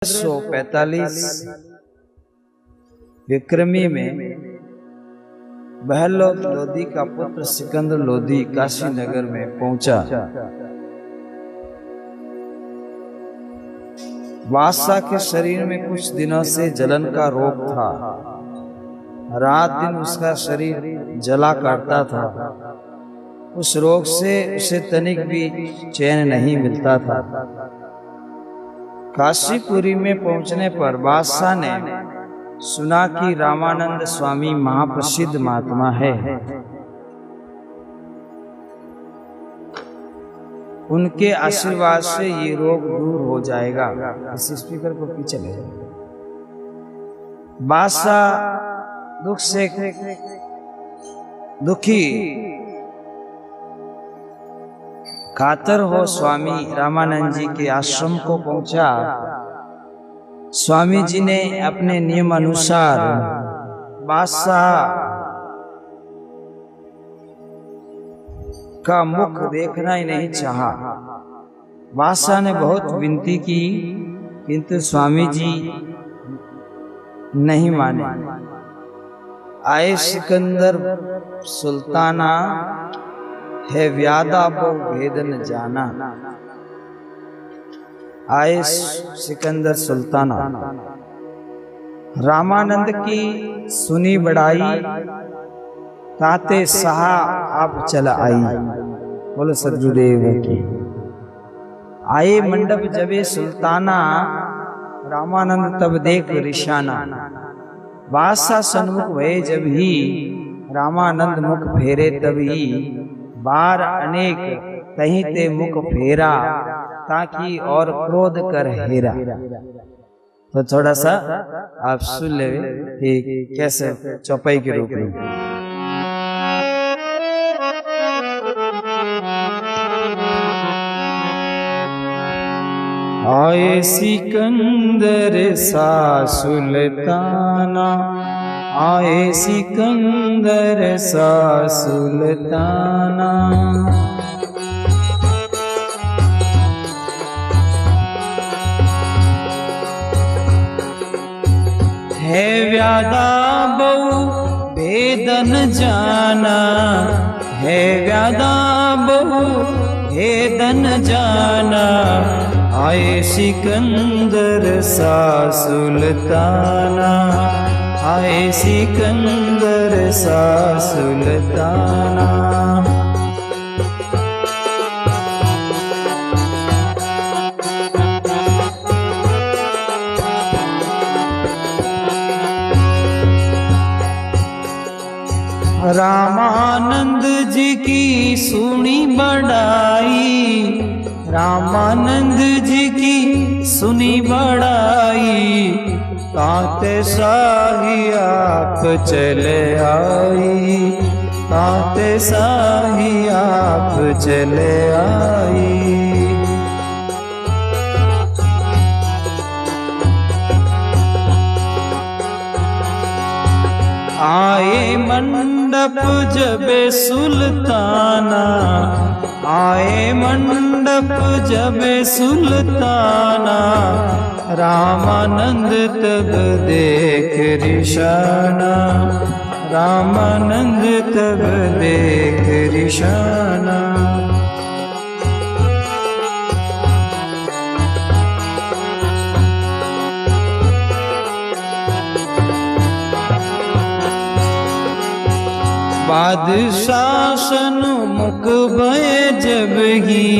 1545 विक्रमी में बहलोद लोधी का पुत्र सिकंदर लोधी काशी नगर में पहुंचा। बादशाह के शरीर में कुछ दिनों से जलन का रोग था। रात दिन उसका शरीर जला करता था। उस रोग से उसे तनिक भी चैन नहीं मिलता था। काशीपुरी में पहुंचने पर बादशाह ने सुना कि रामानंद स्वामी महाप्रसिद्ध महात्मा है। उनके आशीर्वाद से ये रोग दूर हो जाएगा। इस स्पीकर को पीछे ले जाएगा। बादशाह दुख से दुखी कातर हो स्वामी रामानंद जी के आश्रम को पहुंचा। स्वामी जी ने अपने नियम अनुसार बादशाह का मुख देखना ही नहीं चाहा। बादशाह ने बहुत विनती की, किंतु स्वामी जी नहीं माने। आए सिकंदर सुल्ताना है व्यादा बहु भेदन जाना। आए सिकंदर सुल्ताना रामानंद की सुनी बड़ाई, ताते सहा आप चला आई। बोलो सदगुरुदेव की। आए मंडप जबे सुल्ताना, रामानंद तब देख रिशाना। बादशाह सन्मुख भये जब ही, रामानंद मुख फेरे तभी। बार अनेक कहीं ते मुख फेरा, ताकि और क्रोध कर हेरा। तो थोड़ा सा आप सुन ले कि कैसे चौपाई के रूप में। आए सिकंदर सा सुल्ताना, आए सिकंदर सा सुल्ताना। है व्यादा बहु भेदन जाना, है व्यादा बहु भेदन जाना। आए सिकंदर सा सुल्ताना, आए सिकंदर सा सुल्ताना। रामानंद जी की सुनी बड़ाई, रामानंद जी की सुनी बड़ाई। ताते साही आप चले आई, ताते साही आप चले आई। आए मंडप जबे सुल्ताना, आए मंडप जबे सुल्ताना। रामानंद तब देख रिशाना, रामानंद तब देख रिशाना। बादशाह सन्मुख भये जब ही,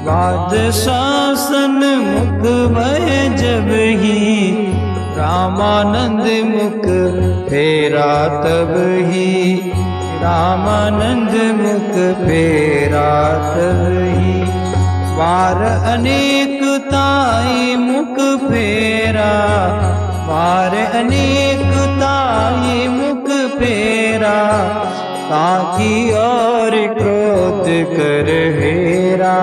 बादशाह सन्मुख भये जब ही। रामानंद मुख फेरा तब ही, रामानंद मुख फेरा तब ही। बार अनेक ताई मुख फेरा, बार अनेक ताई मुख फेरा। ताकि और क्रोध कर हेरा,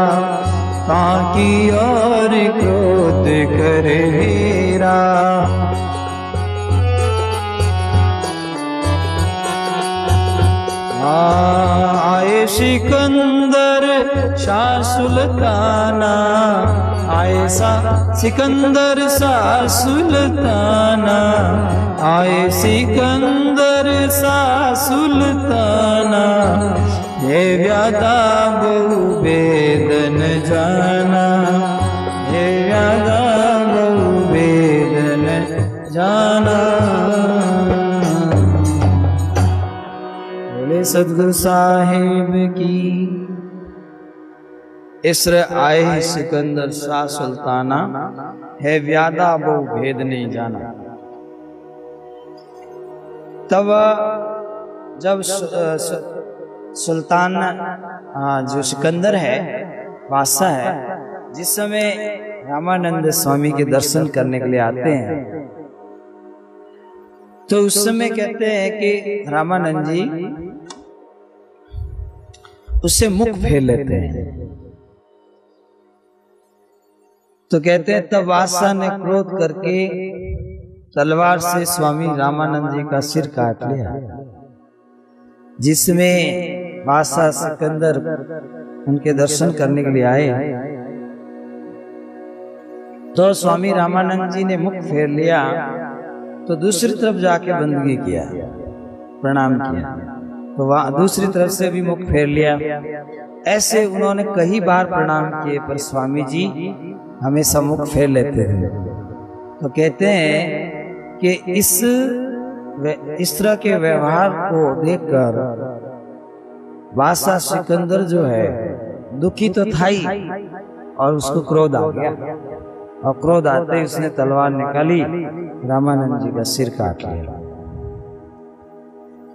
ताकि और क्रोध कर हेरा। आए सिकंदर शाह सुल्ताना, आए सा सिकंदर सा सुल्ताना, आए सिकंदर सा सुल्ताना, हे व्यादा बहु वेदन जाना, हे व्यादा बहु वेदन जाना। बोले सद्गुरु साहिब की। इसर आए सिकंदर शाह सुल्ताना, है व्यादा बहु भेद नहीं जाना। तब जब सुल्तान जो सिकंदर है, बादशाह है, जिस समय रामानंद स्वामी के दर्शन करने के लिए आते हैं, तो उस समय कहते हैं कि रामानंद जी उससे मुख फेर लेते हैं। तो कहते हैं तब बादशाह ने क्रोध करके तलवार से स्वामी रामानंद जी का सिर काट लिया, जिसमें बादशाह सिकंदर उनके दर्शन करने के लिए आए। तो स्वामी रामानंद जी ने मुख फेर लिया, तो दूसरी तरफ जाके बंदगी किया, प्रणाम किया, तो वहां दूसरी तरफ से भी मुख फेर लिया। ऐसे उन्होंने कई बार प्रणाम किए, पर स्वामी जी हमेशा मुख फेर लेते थे। तो कहते हैं कि इस तरह के व्यवहार को देखकर बादशाह सिकंदर जो है दुखी तो था ही, और उसको क्रोध आ गया, और क्रोध आते ही उसने तलवार निकाली, रामानंद जी का सिर काट लिया।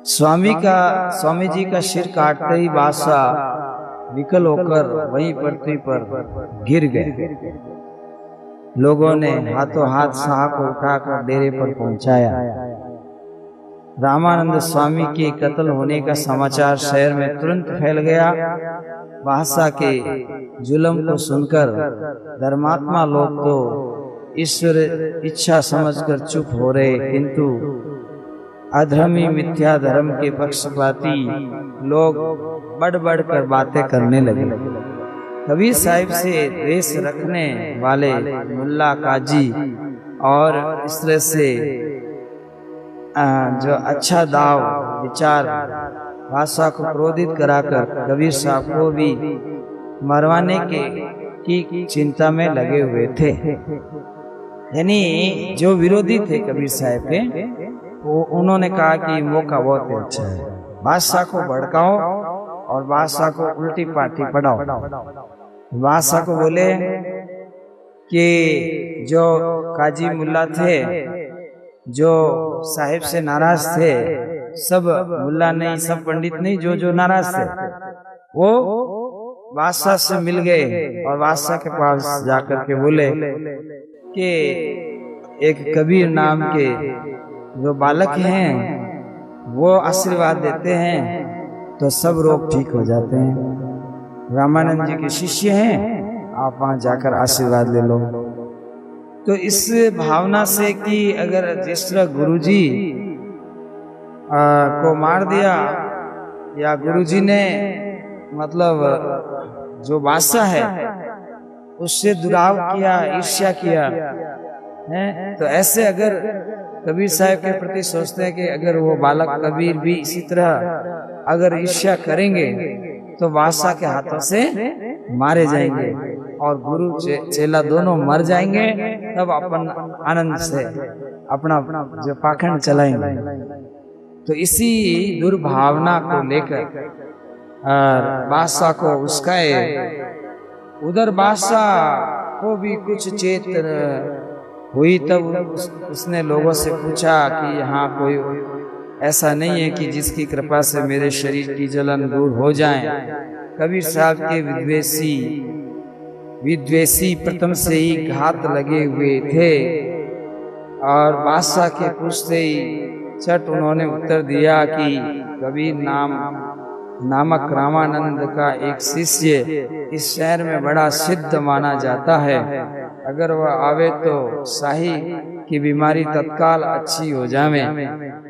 स्वामी जी का सिर काटते ही बादशाह विकल होकर वहीं पृथ्वी पर गिर गए। लोगों ने हाथों हाथ शाह को उठाकर डेरे पर पहुंचाया। रामानंद स्वामी के कत्ल होने का समाचार शहर में तुरंत फैल गया। बादशाह के जुल्म को सुनकर धर्मात्मा लोग तो ईश्वर इच्छा समझकर चुप हो रहे, किंतु अधर्मी मिथ्या धर्म के पक्षपाती लोग बढ़ बढ़ कर बातें करने लगे। कबीर साहिब से द्वेष रखने वाले मुल्ला काजी और इस तरह से जो अच्छा दाव विचार बादशाह को क्रोधित कराकर कबीर साहब को भी मरवाने की चिंता में लगे हुए थे। यानी जो विरोधी थे कबीर साहब के, वो उन्होंने कहा कि मौका बहुत अच्छा है, बादशाह को भड़काओ और बादशाह को उल्टी पार्टी पढ़ाओ। बादशाह को बोले कि जो काजी मुल्ला थे, जो साहिब से नाराज थे, सब मुल्ला नहीं, सब पंडित नहीं, जो नाराज थे वो बादशाह से मिल गए और बादशाह के पास जाकर के बोले कि एक कबीर नाम के जो बालक हैं वो आशीर्वाद देते हैं तो सब रोग ठीक हो जाते हैं। रामानंद जी के शिष्य हैं, आप वहां जाकर आशीर्वाद ले लो। तो इस भावना से कि अगर जिस तरह गुरुजी को मार दिया, या गुरुजी ने मतलब जो बादशाह है उससे दुराव किया, ईर्ष्या किया है, तो ऐसे अगर कबीर साहब के प्रति सोचते हैं कि अगर वो बालक कबीर भी इसी तरह अगर ईर्ष्या करेंगे तो बादशाह के हाथों से मारे जाएंगे और गुरु चेला दोनों मर जाएंगे, तब अपन आनंद से अपना जो पाखंड चलाएंगे। तो इसी दुर्भावना को लेकर बादशाह को उसका उधर बादशाह को भी कुछ चेत हुई, तब उसने लोगों से पूछा कि यहाँ कोई ऐसा नहीं है कि जिसकी कृपा से मेरे शरीर की जलन दूर हो जाए। कबीर साहब के विद्वेषी प्रथम से ही घात लगे हुए थे और बादशाह के पूछते ही छठ उन्होंने उत्तर दिया कि कबीर नामक रामानंद का एक शिष्य इस शहर में बड़ा सिद्ध माना जाता है, अगर वह आवे तो शाही की बीमारी तत्काल अच्छी हो जावे।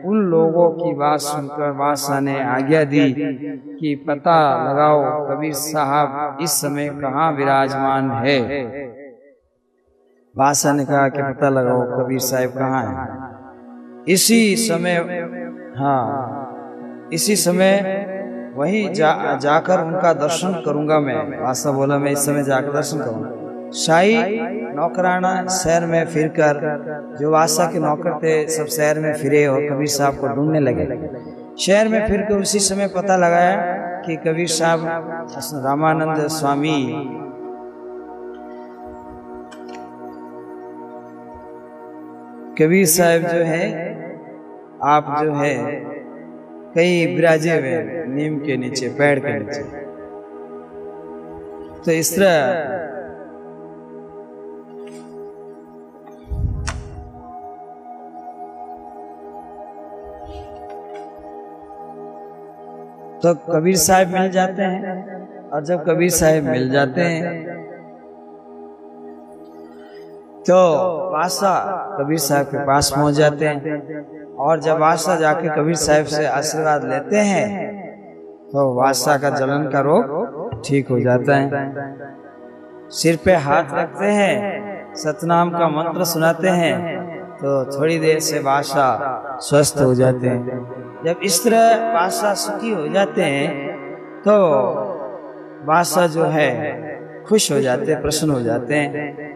उन लोगों की बात सुनकर बादशाह ने आज्ञा दी कि पता लगाओ कबीर साहब इस समय कहाँ विराजमान है। बादशाह ने कहा कि पता लगाओ कबीर साहब कहाँ हैं। इसी समय वहीं जाकर उनका दर्शन करूंगा मैं। बादशाह बोला मैं इस समय जाकर दर्शन करूंगा। शाही नौकराना शहर में फिरकर, जो बादशाह के नौकर थे सब शहर में फिरे और कबीर साहब को ढूंढने लगे। शहर में फिर के उसी समय पता लगाया कि कबीर साहब रामानंद स्वामी कबीर साहब जो है आप जो है कहीं विराजे हुए नीम के नीचे, पेड़ के नीचे। तो इस तरह तो कबीर साहब मिल जाते हैं। और जब कबीर साहब मिल जाते हैं तो बादशाह कबीर साहब के पास पहुंच जाते हैं। और जब बादशाह जाके कबीर साहब से आशीर्वाद लेते हैं तो बादशाह का जलन का रोग ठीक हो जाता है। सिर पे हाथ रखते हैं, सतनाम का मंत्र सुनाते हैं तो थोड़ी देर से बादशाह स्वस्थ हो जाते हैं। जब इस तरह बादशाह सुखी हो जाते हैं तो बादशाह जो है खुश हो जाते हैं, प्रसन्न हो जाते हैं।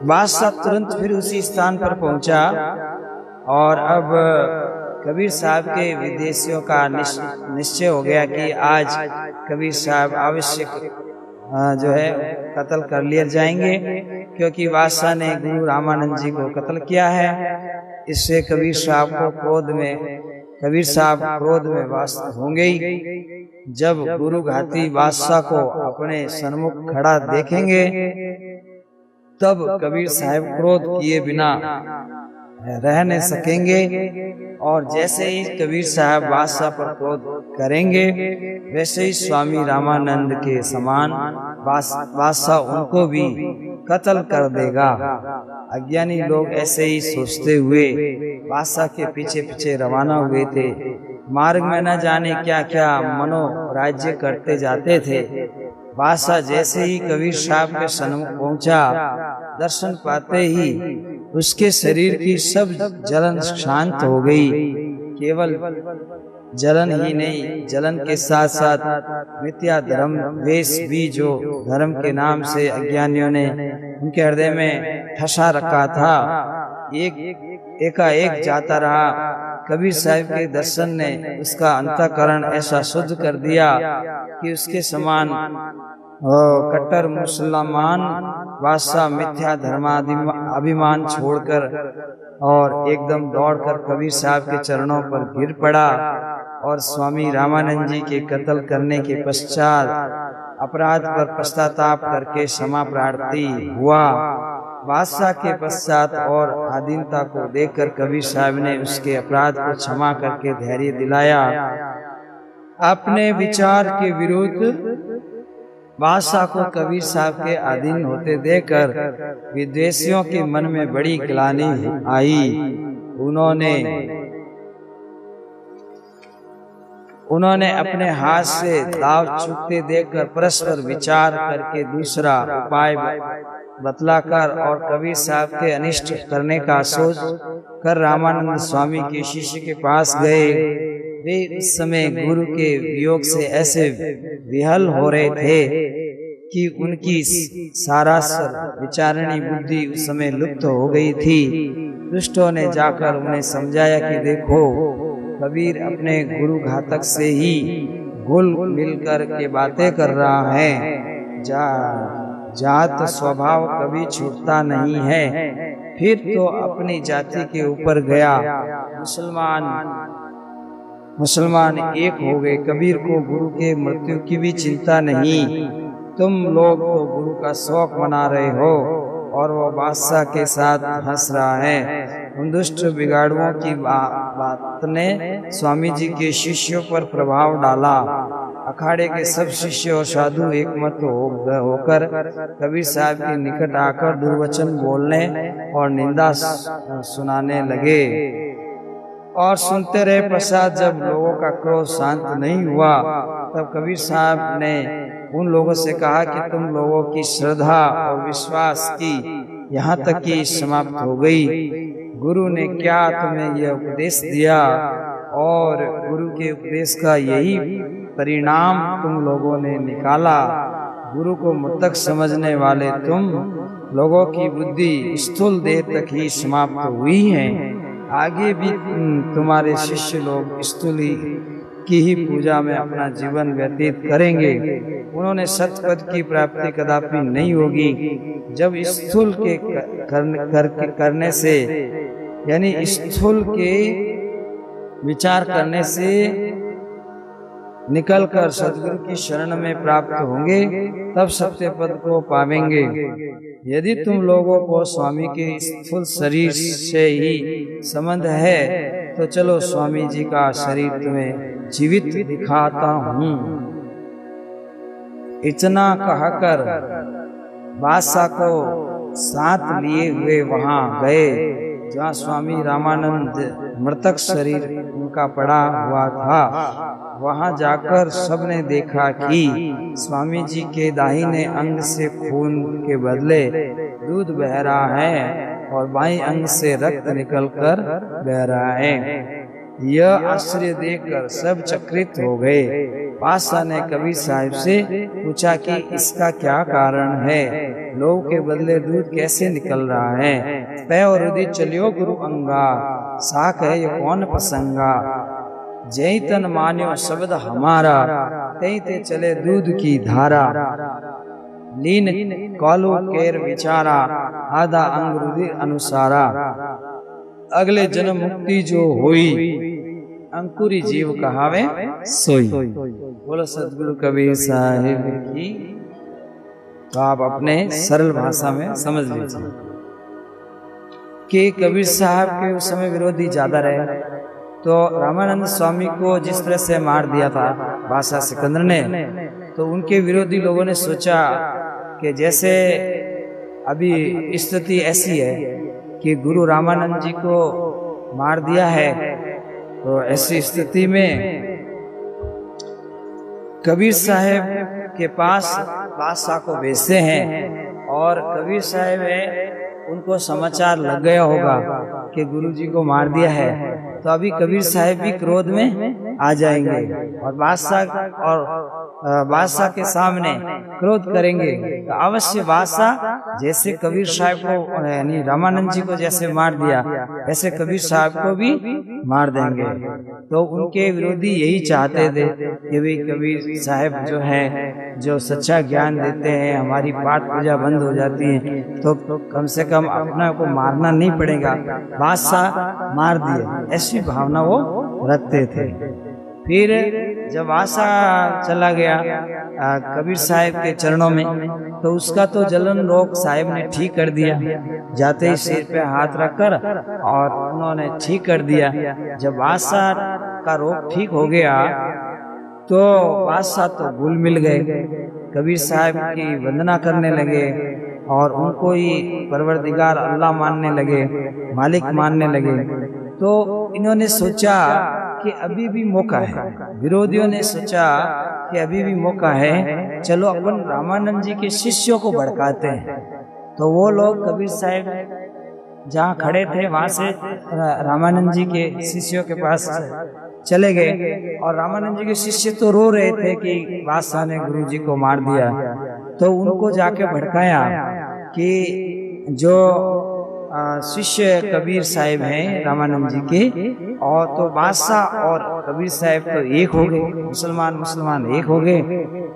बादशाह तुरंत फिर उसी स्थान पर पहुंचा और अब कबीर साहब के विदेशियों का निश्चय हो गया कि आज कबीर साहब आवश्यक जो है कत्ल कर लिए जाएंगे, क्योंकि बादशाह ने गुरु रामानंद जी को कत्ल किया है। इससे कबीर साहब क्रोध में वास्त होंगे ही। जब गुरु घाती बादशाह को अपने सन्मुख खड़ा देखेंगे तब कबीर साहब क्रोध किए बिना रह नहीं सकेंगे। और जैसे ही कबीर साहब बादशाह पर क्रोध करेंगे वैसे ही स्वामी रामानंद के समान बादशाह उनको भी कत्ल कर देगा। अज्ञानी लोग ऐसे ही सोचते हुए बादशाह के पीछे पीछे रवाना हुए थे। मार्ग में न जाने क्या क्या मनोराज्य करते जाते थे। बादशाह जैसे ही कबीर साहब के सन्मुख पहुंचा, दर्शन पाते ही उसके शरीर की सब जलन शांत हो गई। केवल जलन ही नहीं, जलन के साथ साथ मिथ्या धर्म द्वेष भी जो धर्म के नाम से अज्ञानियों ने उनके हृदय में ठसा रखा था, एकाएक जाता रहा। कबीर साहब के दर्शन ने उसका अंतःकरण ऐसा शुद्ध कर दिया कि उसके समान कट्टर मुसलमान बादशाह मिथ्या धर्माभिमान छोड़कर और एकदम दौड़कर कबीर साहब के चरणों पर गिर पड़ा और स्वामी रामानंद जी के कत्ल करने के पश्चात अपराध पर पश्चाताप करके क्षमा प्रार्थी हुआ। बादशाह के पश्चात और आधीनता को देखकर कबीर साहब ने उसके अपराध को क्षमा करके धैर्य दिलाया। अपने विचार के विरुद्ध बादशाह को कबीर साहब के अधीन होते देखकर विदेशियों के मन में बड़ी ग्लानि आई। उन्होंने अपने हाथ से दाव चूकते देखकर परस्पर विचार करके दूसरा उपाय बतलाकर और कबीर साहब के अनिष्ट करने का सोच कर रामानंद स्वामी के शिष्य के पास गए। वे उस समय गुरु के वियोग से ऐसे विहल हो रहे थे कि उनकी सारासर विचारणी बुद्धि उस समय लुप्त हो गई थी। दुष्टों ने जाकर उन्हें समझाया कि देखो, कबीर अपने गुरु घातक से ही घुल मिलकर के बातें कर रहा है। जात स्वभाव कभी छूटता नहीं है। फिर तो अपनी जाति के ऊपर गया। मुसलमान एक हो गए। कबीर को गुरु के मृत्यु की भी चिंता नहीं। तुम लोग तो गुरु का शौक मना रहे हो और वो बादशाह के साथ हंस रहा है। उन दुष्ट बिगाड़ुओं की बात ने स्वामी जी के शिष्यों पर प्रभाव डाला। अखाड़े के सब शिष्य और साधु एकमत होकर कबीर साहब के निकट आकर दुर्वचन बोलने और निंदा सुनाने लगे और सुनते रहे। पश्चात जब लोगों का क्रोध शांत नहीं हुआ तब कबीर साहब ने उन लोगों से कहा कि तुम लोगों की श्रद्धा और विश्वास की यहाँ तक कि समाप्त हो गई। गुरु ने क्या तुम्हें यह उपदेश दिया और गुरु के उपदेश का यही परिणाम तुम लोगों ने निकाला। गुरु को मुतक समझने वाले तुम लोगों की बुद्धि स्थूल देह तक ही समाप्त हुई है। आगे भी तुम्हारे शिष्य लोग स्थूल की ही पूजा में अपना जीवन व्यतीत करेंगे। उन्होंने सतपद की प्राप्ति कदापि नहीं होगी। जब स्थूल के करने से यानी स्थूल के विचार करने से निकलकर सदगुरु की शरण में प्राप्त होंगे, तब सत्य पद को पावेंगे। यदि तुम लोगों को स्वामी के स्थूल शरीर से ही संबंध है तो चलो स्वामी जी का शरीर तुम्हें जीवित दिखाता हूँ। इतना कहकर बादशाह को साथ लिए हुए वहां गए जहाँ स्वामी रामानंद मृतक शरीर उनका पड़ा हुआ था। वहां जाकर सबने देखा कि स्वामी जी के दाहिने अंग से खून के बदले दूध बह रहा है और बाएं अंग से रक्त निकलकर बह रहा है। यह आश्चर्य देखकर सब चकित हो गए। बादशाह ने कबीर साहब से पूछा कि इसका क्या कारण है, लोगों के बदले दूध कैसे निकल रहा है। पै और उदित चलियो गुरु अंगा, साख है ये कौन प्रसंगा। जय तन मान्यो शब्द हमारा, तई ते चले दूध की धारा। लीन कालू केर विचारा, आधा अंग रुधिर अनुसारा। अगले जन्म मुक्ति जो होई, अंकुरी जीव कहावे सोई। बोलो सदगुरु कबीर साहिब की। तो आप अपने सरल भाषा में समझ लीजिए कि कबीर साहब के उस समय विरोधी ज्यादा रहे। तो रामानंद स्वामी को जिस तरह से मार दिया था बादशाह सिकंदर ने, तो उनके विरोधी लोगों ने सोचा कि जैसे अभी स्थिति ऐसी है कि गुरु रामानंद जी को मार दिया है, तो ऐसी स्थिति में कबीर साहब के पास बादशाह को भेजते हैं और कबीर साहब है उनको समाचार लग गया होगा कि गुरुजी को मार दिया है। तो अभी कबीर साहब भी क्रोध में आ जाएंगे और बादशाह के सामने क्रोध करेंगे। तो अवश्य बादशाह जैसे कबीर साहब को यानी रामानंद जी को जैसे मार दिया, ऐसे कबीर साहब को भी मार देंगे। तो उनके विरोधी यही चाहते थे कि भाई कबीर साहब जो है, जो सच्चा ज्ञान देते हैं, हमारी पाठ पूजा बंद हो जाती है, तो कम से कम अपना को मारना नहीं पड़ेगा। बादशाह मार दिए, ऐसी भावना वो रखते थे। फिर जब बादशाह चला गया कबीर साहब के चरणों में, तो उसका तो जलन रोग साहब ने ठीक कर दिया। जाते ही सिर पे हाथ रखकर और उन्होंने ठीक कर दिया। जब बादशाह का रोग ठीक हो गया तो बादशाह तो घुल मिल गए, कबीर साहब की वंदना करने लगे और उनको ही परवरदिगार अल्लाह मानने लगे, मालिक मानने लगे। तो इन्होंने सोचा कि अभी भी मौका है, विरोधियों ने सोचा कि अभी भी मौका है, चलो अपन रामानंद जी के शिष्यों को भड़काते हैं। तो वो लोग कबीर साहब जहाँ खड़े थे वहां से रामानंद जी के शिष्यों के पास चले गए और रामानंद जी के शिष्य तो रो रहे थे कि बादशाह ने गुरु जी को मार दिया। तो उनको जाके भड़काया कि जो शिष्य कबीर साहब हैं रामानंद जी के, और तो बादशाह और कबीर साहब तो एक हो गए, मुसलमान एक हो गए,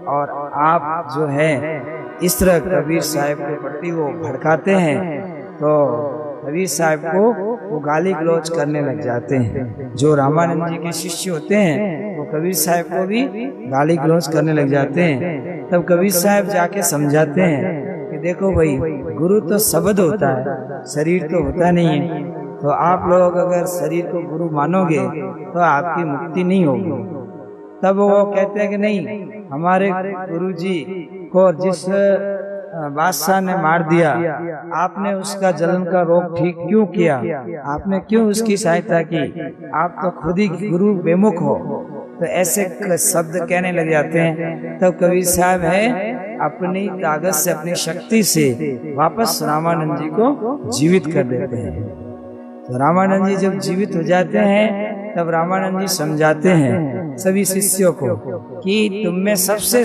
और आप जो है इस तरह कबीर साहब के प्रति वो भड़काते हैं। तो कबीर साहब को वो गाली गलौज करने लग जाते हैं। जो रामानंद जी के शिष्य होते हैं वो कबीर साहब को भी गाली गलौज करने लग जाते हैं। तब कबीर साहब जाके समझाते हैं कि देखो भाई, गुरु तो शब्द होता है, शरीर तो होता नहीं है। तो आप लोग अगर शरीर को गुरु मानोगे तो आपकी मुक्ति नहीं होगी। तब वो कहते हैं कि नहीं, हमारे गुरु जी को जिस बादशाह ने मार दिया, आपने उसका जलन का रोग ठीक क्यों किया, आपने क्यों उसकी सहायता की, आप तो खुद ही गुरु बेमुख हो। तो ऐसे शब्द कहने लग जाते हैं। तब कबीर साहब है अपनी ताकत से, अपनी शक्ति से वापस रामानंद जी को जीवित कर देते हैं। तो रामानंद जी जब जीवित हो जाते हैं तब रामानंद जी समझाते हैं सभी शिष्यों को कि तुम में सबसे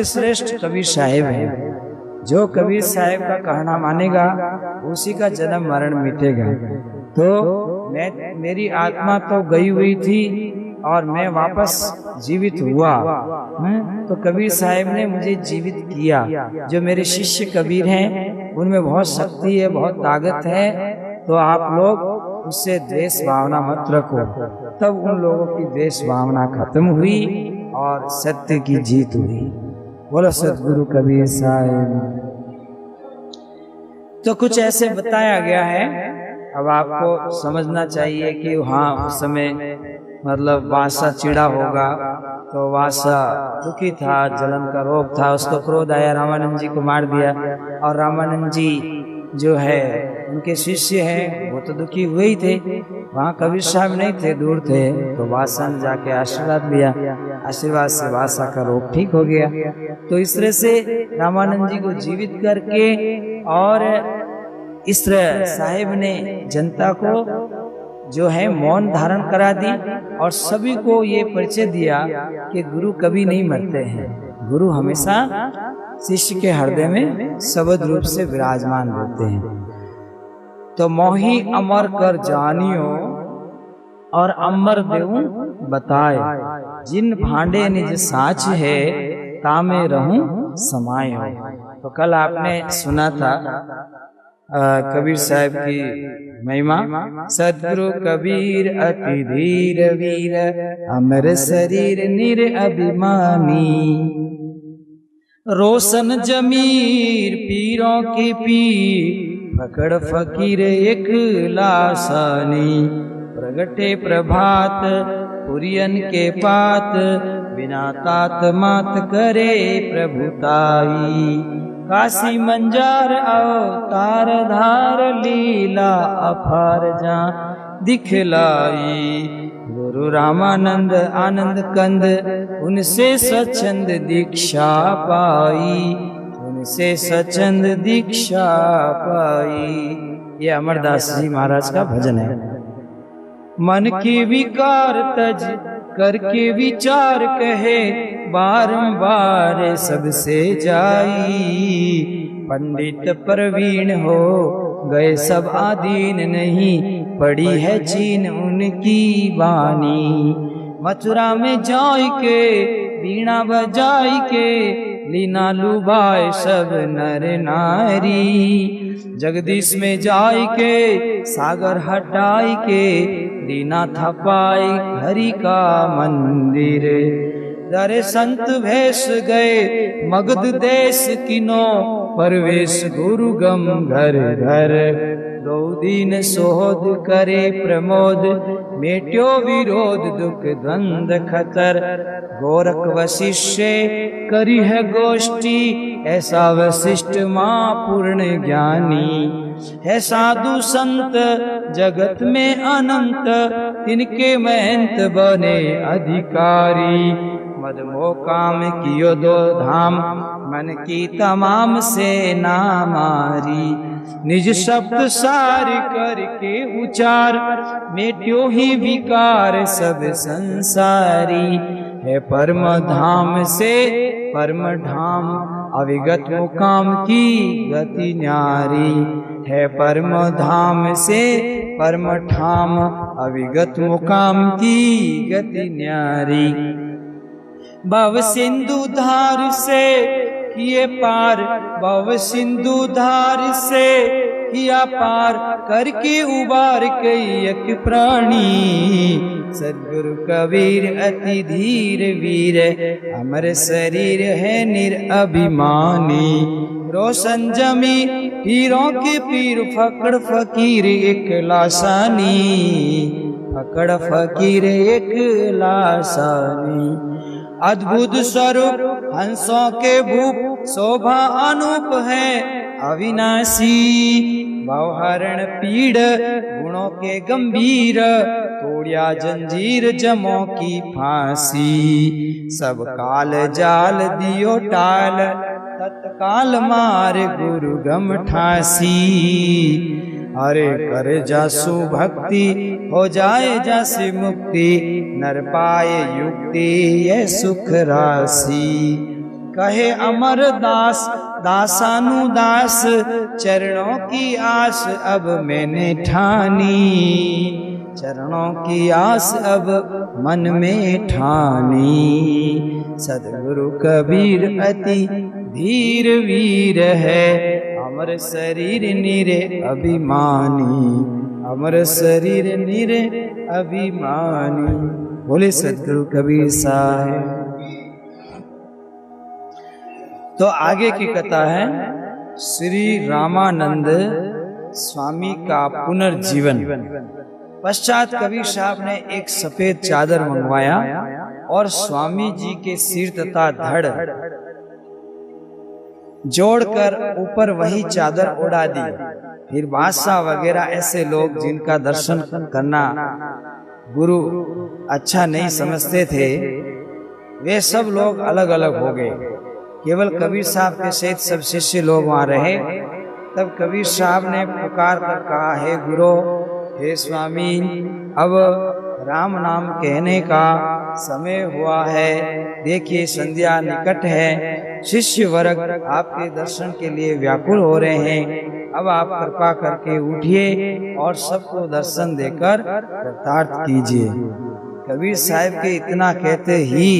श्रेष्ठ कबीर साहिब है। जो कबीर साहिब का कहना मानेगा उसी का जन्म मरण मिटेगा। तो मेरी आत्मा तो गई हुई थी और मैं वापस जीवित हुआ, तो कबीर साहिब ने मुझे जीवित किया। जो मेरे शिष्य कबीर हैं उनमें बहुत शक्ति है, बहुत ताकत है, तो आप लोग उससे द्वेष भावना मत रखो। तब उन लोगों की द्वेष भावना खत्म हुई और सत्य की जीत हुई। बोलो सतगुरु कबीर साहिब। तो कुछ ऐसे बताया गया है। अब आपको समझना चाहिए कि हाँ उस समय मतलब वासा चिड़ा होगा, तो वासा दुखी था, जलन का रोग था, उसको क्रोध आया, रामानंद जी को मार दिया। और रामानंद जी जो है उनके शिष्य हैं, वो तो दुखी हुए ही थे। वहाँ कबीर साहब नहीं थे, दूर थे, तो वासा ने जाके आशीर्वाद लिया, आशीर्वाद से वासा का रोग ठीक हो गया। तो इस तरह से रामानंद जी को जीवित करके और इस तरह साहिब ने जनता को जो है मौन धारण करा दी और सभी को ये परिचय दिया कि गुरु कभी नहीं मरते हैं, गुरु हमेशा शिष्य के हृदय में शब्द रूप से विराजमान रहते हैं। तो मोहि अमर कर जानियो और अमर देऊं बताए, जिन भांडे निज साच है तामे रहूं समाये हो। तो कल आपने सुना था कबीर साहब की महिमा। सद्गुरु कबीर अति धीर वीर, अमर शरीर निरअभिमानी, रोशन जमीर पीरों की पीर, फकड़ फकीर एक लासानी, प्रगटे प्रभात पुरियन के पात, बिना तात मात करे प्रभुताई, काशी मंजार अवतार धार, लीला अपार जा दिखलाई, गुरु रामानंद आनंद कंद, उनसे स्वच्छंद दीक्षा पाई, उनसे स्वच्छंद दीक्षा पाई। ये अमरदास जी महाराज का भजन है। मन की विकार तज करके विचार कहे, बारंबार सबसे जाई, पंडित प्रवीण हो गए सब आदीन, नहीं पड़ी है चीन उनकी वाणी, मथुरा में जाय के बीणा बजाई के, लीना लुभाए सब नर नारी, जगदीश में जाय के सागर हटाई के, लीना थपाई हरि का मंदिर, दरे संत भेष गए मगध देश किनो, परवेश गुरु गम घर घर, दो दिन सोहद करे प्रमोद, मेट्यो विरोध दुख द्वंद खतर, गोरख वशिष्य करी है गोष्ठी, ऐसा वशिष्ठ माँ पूर्ण ज्ञानी, है साधु संत जगत में अनंत, इनके महंत बने अधिकारी, मद मोह काम कियो दो धाम, मन की तमाम से ना मारी, निज शब्द सार करके उचार, मेट्यो ही विकार सब संसारी, है परम धाम से परम धाम, अविगत मुकाम की गति न्यारी, है परम धाम से परम धाम, अविगत मुकाम की गति न्यारी, भव सिंधु धार से किए पार, भव सिंधु धार से किया पार, करके उबार कई एक प्राणी, सद्गुरु कबीर अति धीर वीर, अमर शरीर है निरअभिमानी, रोशन जमी पीरों के पीर, फकड़ फकीर एक लासानी, फकड़ फकीर एक लासानी, अद्भुत स्वरूप हंसों के भूप, शोभा अनूप है अविनाशी, भवहरण पीड़ गुणों के गंभीर, तोड़ी तोड़िया जंजीर जमों की फांसी, सब काल जाल दियो टाल, तत्काल मार गुरु गम ठासी। अरे कर जासु भक्ति हो जाए जासे मुक्ति, नर पाए युक्ति ये सुख राशि। कहे अमर दास दासानुदास, चरणों की आस अब मैंने ठानी, चरणों की आस अब मन में ठानी। सद्गुरु कबीर अति धीर वीर है, अमर शरीर निरे अभिमानी, अमर शरीर निरे अभिमानी। बोले सद्गुरु कबीर साहब। तो आगे की कथा है श्री रामानंद स्वामी का पुनर्जीवन। पश्चात कबीर साहब ने एक सफेद चादर मंगवाया और स्वामी जी के सिर तथा धड़ जोड़कर ऊपर वही चादर उड़ा दी। फिर बादशाह वगैरह ऐसे लोग जिनका दर्शन करना गुरु अच्छा नहीं समझते थे, वे सब लोग अलग अलग हो गए। केवल कबीर साहब के सहित सब शिष्य लोग वहां रहे। तब कबीर साहब ने पुकार कर कहा, हे गुरु, हे स्वामी, अब राम नाम कहने का समय हुआ है। देखिए संध्या निकट है, शिष्य वर्ग आपके दर्शन के लिए व्याकुल हो रहे हैं। अब आप कृपा करके उठिए और सबको दर्शन देकर कृतार्थ कीजिए। कबीर साहब के इतना कहते ही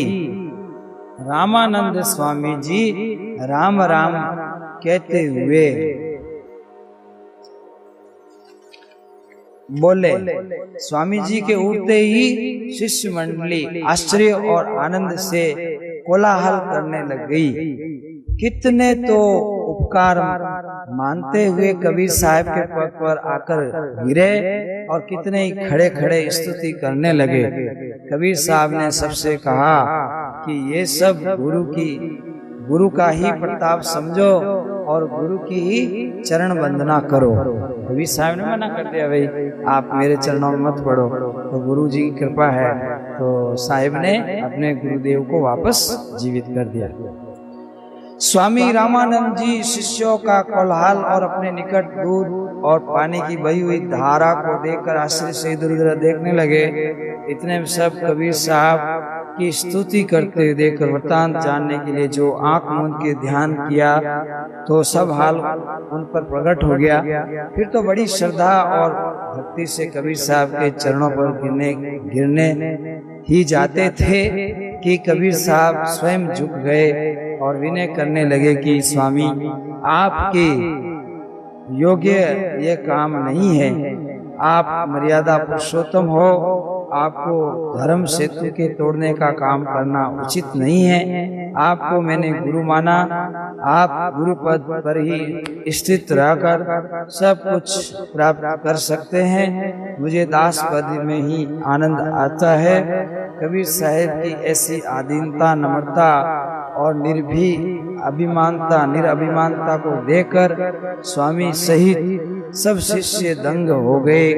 रामानंद स्वामी जी राम राम कहते हुए बोले। स्वामी जी के उठते ही शिष्य मंडली आश्चर्य और आनंद से कोलाहल करने लग गई। कितने तो उपकार मानते हुए कबीर साहब के पद पर आकर गिरे और कितने ही खड़े खड़े स्तुति करने लगे। कबीर साहब ने सबसे कहा कि ये सब गुरु का ही प्रताप समझो और गुरु की ही चरण वंदना करो। कबीर साहब ने मना कर दिया, भाई आप मेरे चरणों में मत पड़ो, तो गुरु जी की कृपा है। तो साहिब ने अपने गुरुदेव को वापस जीवित कर दिया। स्वामी रामानंद जी शिष्यों का कोलाहल और अपने निकट दूध और पानी की बही हुई धारा को देखकर आश्चर्य से इधर उधर देखने लगे। इतने में सब कबीर साहब की स्तुति करते हुए देखकर वृतांत जानने के लिए जो आंख मूंद के ध्यान किया तो सब हाल उन पर प्रकट हो गया। फिर तो बड़ी श्रद्धा और भक्ति से कबीर साहब के चरणों पर गिरने ही जाते थे कि कबीर साहब स्वयं झुक गए और विनय करने लगे कि स्वामी, आपके योग्य ये काम नहीं है। आप मर्यादा पुरुषोत्तम हो, आपको धर्म सेतु के तोड़ने का काम करना उचित नहीं है। आपको मैंने गुरु माना, आप गुरु पद पर ही स्थित रहकर सब कुछ प्राप्त कर सकते हैं। मुझे दास पद में ही आनंद आता है। कबीर साहब की ऐसी आधीनता, नम्रता और निरअभिमानता को देखकर स्वामी सहित सब शिष्य दंग हो गए।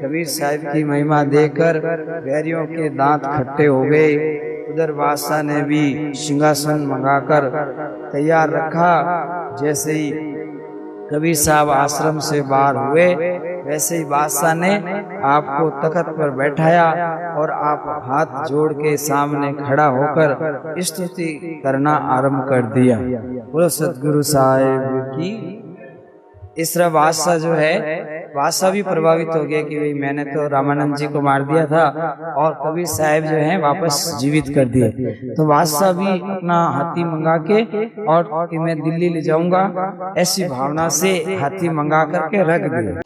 कबीर साहब की महिमा देखकर बैरियों के दांत खट्टे हो गए। उधर बादशाह ने भी सिंहासन मंगाकर तैयार रखा। जैसे ही कबीर साहब आश्रम से बाहर हुए, वैसे ही बादशाह ने आपको तख्त पर बैठाया और आप हाथ जोड़ के सामने खड़ा होकर स्तुति करना आरंभ कर दिया। बोलो सतगुरु साहिब की। इस तरह बादशाह जो है, बादशाह भी प्रभावित हो गया कि भाई मैंने तो रामानंद जी को मार दिया था और कबीर साहब जो है वापस जीवित कर दिए। तो बादशाह भी अपना हाथी मंगा के और कि मैं दिल्ली ले जाऊंगा, ऐसी भावना से हाथी मंगा करके रख दिया।